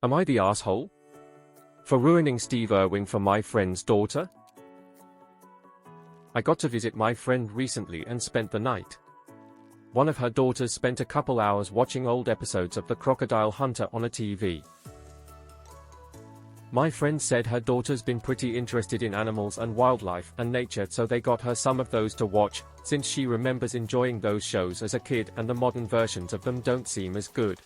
Am I the asshole for ruining Steve Irwin for my friend's daughter? I got to visit my friend recently and spent the night. One of her daughters spent a couple hours watching old episodes of The Crocodile Hunter on a TV. My friend said her daughter's been pretty interested in animals and wildlife and nature, so they got her some of those to watch, since she remembers enjoying those shows as a kid and the modern versions of them don't seem as good.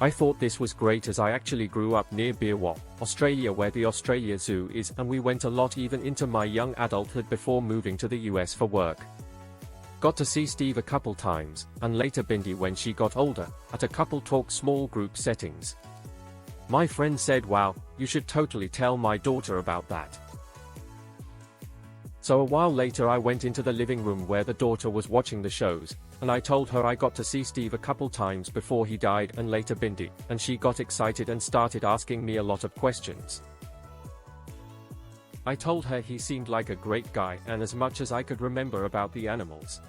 I thought this was great as I actually grew up near Beerwah, Australia, where the Australia Zoo is, and we went a lot even into my young adulthood before moving to the US for work. Got to see Steve a couple times, and later Bindi when she got older, at a couple talk small group settings. My friend said, wow, you should totally tell my daughter about that. So a while later I went into the living room where the daughter was watching the shows, and I told her I got to see Steve a couple times before he died and later Bindi, and she got excited and started asking me a lot of questions. I told her he seemed like a great guy and as much as I could remember about the animals.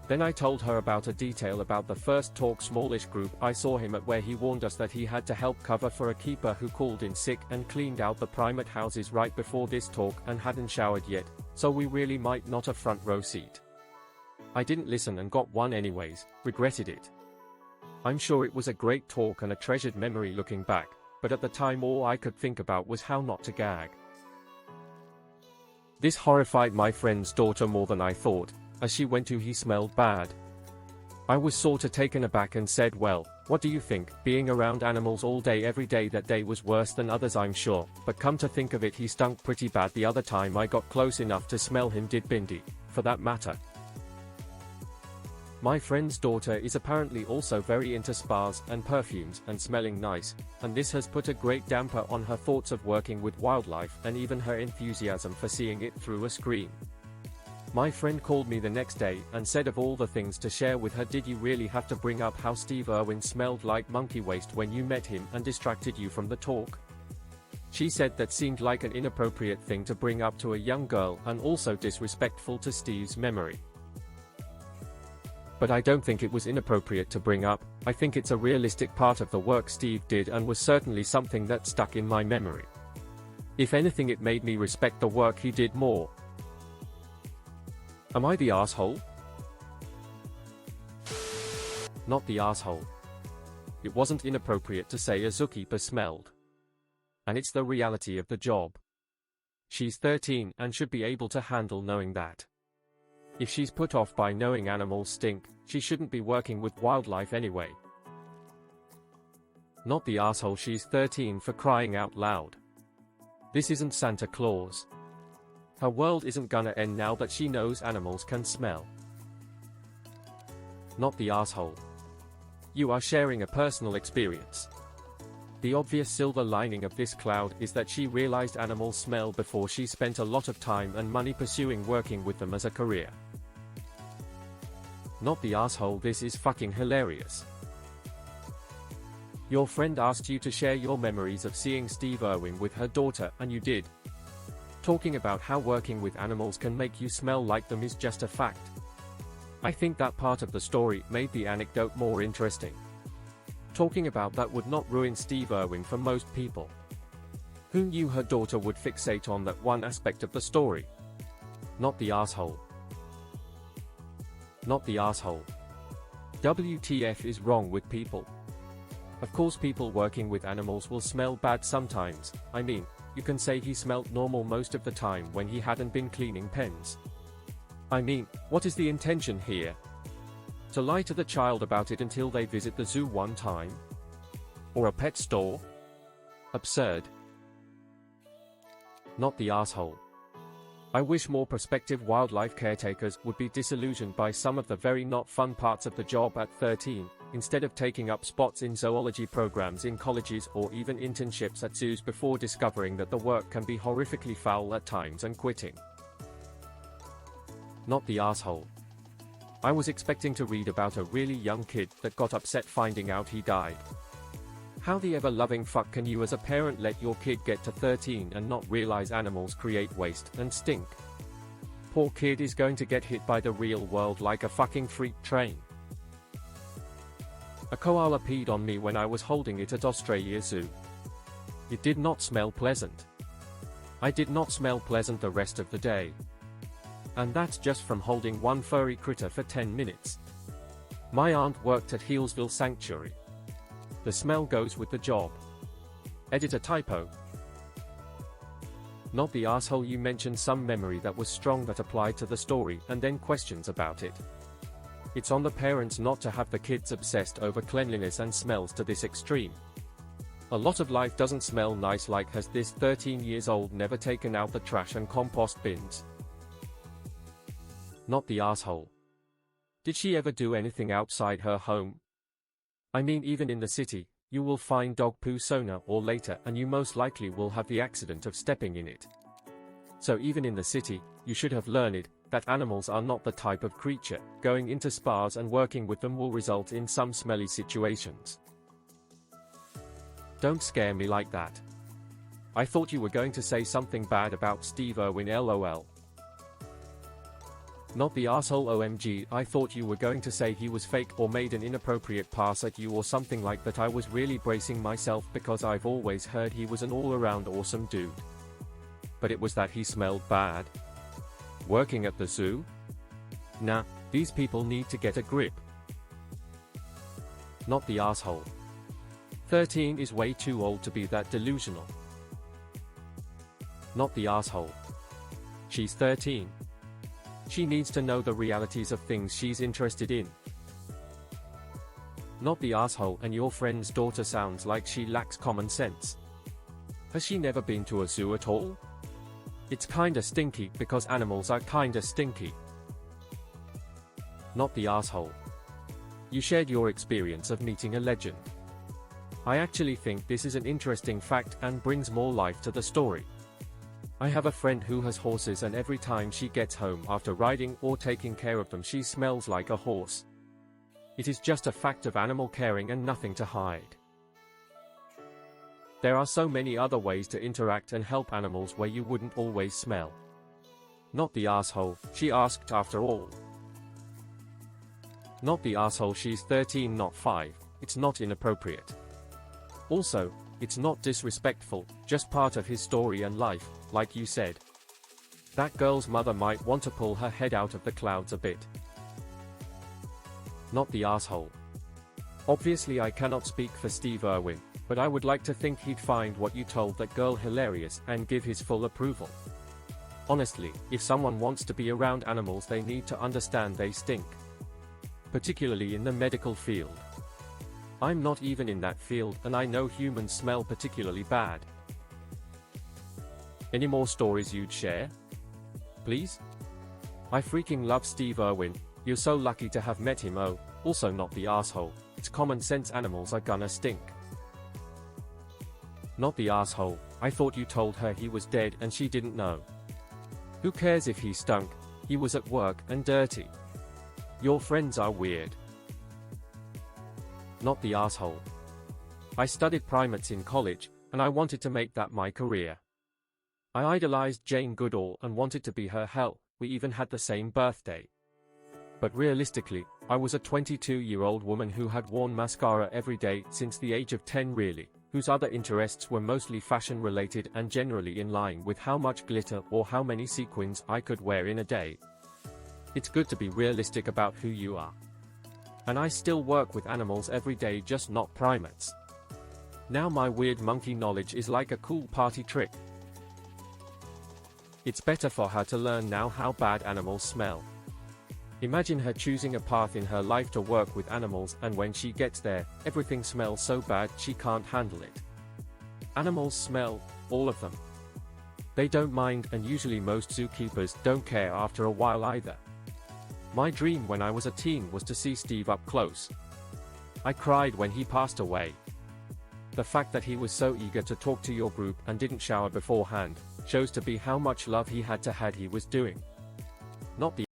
Then I told her about a detail about the first talk smallish group I saw him at, where he warned us that he had to help cover for a keeper who called in sick and cleaned out the primate houses right before this talk and hadn't showered yet, so we really might not have front row seat. I didn't listen and got one anyways, regretted it. I'm sure it was a great talk and a treasured memory looking back, but at the time all I could think about was how not to gag. This horrified my friend's daughter more than I thought. As she went to he smelled bad. I was sorta taken aback and said, well, what do you think? Being around animals all day every day that day was worse than others, I'm sure, but come to think of it, he stunk pretty bad the other time I got close enough to smell him, did Bindi, for that matter. My friend's daughter is apparently also very into spas and perfumes and smelling nice, and this has put a great damper on her thoughts of working with wildlife and even her enthusiasm for seeing it through a screen. My friend called me the next day and said of all the things to share with her, did you really have to bring up how Steve Irwin smelled like monkey waste when you met him and distracted you from the talk? She said that seemed like an inappropriate thing to bring up to a young girl and also disrespectful to Steve's memory. But I don't think it was inappropriate to bring up. I think it's a realistic part of the work Steve did and was certainly something that stuck in my memory. If anything, it made me respect the work he did more. Am I the asshole? Not the asshole. It wasn't inappropriate to say a zookeeper smelled. And it's the reality of the job. She's 13 and should be able to handle knowing that. If she's put off by knowing animals stink, she shouldn't be working with wildlife anyway. Not the asshole, she's 13 for crying out loud. This isn't Santa Claus. Her world isn't gonna end now that she knows animals can smell. Not the asshole. You are sharing a personal experience. The obvious silver lining of this cloud is that she realized animals smell before she spent a lot of time and money pursuing working with them as a career. Not the asshole, this is fucking hilarious. Your friend asked you to share your memories of seeing Steve Irwin with her daughter, and you did. Talking about how working with animals can make you smell like them is just a fact. I think that part of the story made the anecdote more interesting. Talking about that would not ruin Steve Irwin for most people. Who knew her daughter would fixate on that one aspect of the story? Not the asshole. Not the asshole. WTF is wrong with people? Of course people working with animals will smell bad sometimes. I mean, you can say he smelled normal most of the time when he hadn't been cleaning pens. I mean, what is the intention here? To lie to the child about it until they visit the zoo one time? Or a pet store? Absurd. Not the asshole. I wish more prospective wildlife caretakers would be disillusioned by some of the very not fun parts of the job at 13, instead of taking up spots in zoology programs in colleges or even internships at zoos before discovering that the work can be horrifically foul at times and quitting. Not the asshole. I was expecting to read about a really young kid that got upset finding out he died. How the ever-loving fuck can you as a parent let your kid get to 13 and not realize animals create waste and stink? Poor kid is going to get hit by the real world like a fucking freight train. A koala peed on me when I was holding it at Australia Zoo. It did not smell pleasant. I did not smell pleasant the rest of the day. And that's just from holding one furry critter for 10 minutes. My aunt worked at Healesville Sanctuary. The smell goes with the job. Edit a typo. Not the asshole. You mentioned some memory that was strong that applied to the story and then questions about it. It's on the parents not to have the kids obsessed over cleanliness and smells to this extreme. A lot of life doesn't smell nice. Like, has this 13 years old never taken out the trash and compost bins? Not the asshole. Did she ever do anything outside her home? I mean, even in the city, you will find dog poo sooner or later, and you most likely will have the accident of stepping in it. So even in the city, you should have learned that animals are not the type of creature. Going into spas and working with them will result in some smelly situations. Don't scare me like that. I thought you were going to say something bad about Steve Irwin, lol. Not the asshole. OMG, I thought you were going to say he was fake or made an inappropriate pass at you or something like that. I was really bracing myself because I've always heard he was an all-around awesome dude. But it was that he smelled bad. Working at the zoo? Nah, these people need to get a grip. Not the asshole. 13 is way too old to be that delusional. Not the asshole. She's 13. She needs to know the realities of things she's interested in. Not the asshole. And your friend's daughter sounds like she lacks common sense. Has she never been to a zoo at all? It's kinda stinky because animals are kinda stinky. Not the asshole. You shared your experience of meeting a legend. I actually think this is an interesting fact and brings more life to the story. I have a friend who has horses, and every time she gets home after riding or taking care of them, she smells like a horse. It is just a fact of animal caring and nothing to hide. There are so many other ways to interact and help animals where you wouldn't always smell. Not the asshole. She asked after all. Not the asshole. She's 13, not 5. It's not inappropriate. Also, it's not disrespectful, just part of his story and life, like you said. That girl's mother might want to pull her head out of the clouds a bit. Not the asshole. Obviously I cannot speak for Steve Irwin, but I would like to think he'd find what you told that girl hilarious and give his full approval. Honestly, if someone wants to be around animals, they need to understand they stink. Particularly in the medical field. I'm not even in that field, and I know humans smell particularly bad. Any more stories you'd share? Please? I freaking love Steve Irwin. You're so lucky to have met him. Oh, also not the asshole. It's common sense, animals are gonna stink. Not the asshole. I thought you told her he was dead and she didn't know. Who cares if he stunk? He was at work and dirty. Your friends are weird. Not the asshole. I studied primates in college, and I wanted to make that my career. I idolized Jane Goodall and wanted to be her. Hell, we even had the same birthday. But realistically, I was a 22-year-old woman who had worn mascara every day since the age of 10, really, whose other interests were mostly fashion-related and generally in line with how much glitter or how many sequins I could wear in a day. It's good to be realistic about who you are. And I still work with animals every day, just not primates. Now my weird monkey knowledge is like a cool party trick. It's better for her to learn now how bad animals smell. Imagine her choosing a path in her life to work with animals, and when she gets there, everything smells so bad she can't handle it. Animals smell, all of them. They don't mind, and usually most zookeepers don't care after a while either. My dream when I was a teen was to see Steve up close. I cried when he passed away. The fact that he was so eager to talk to your group and didn't shower beforehand shows to be how much love he had to he was doing. Not the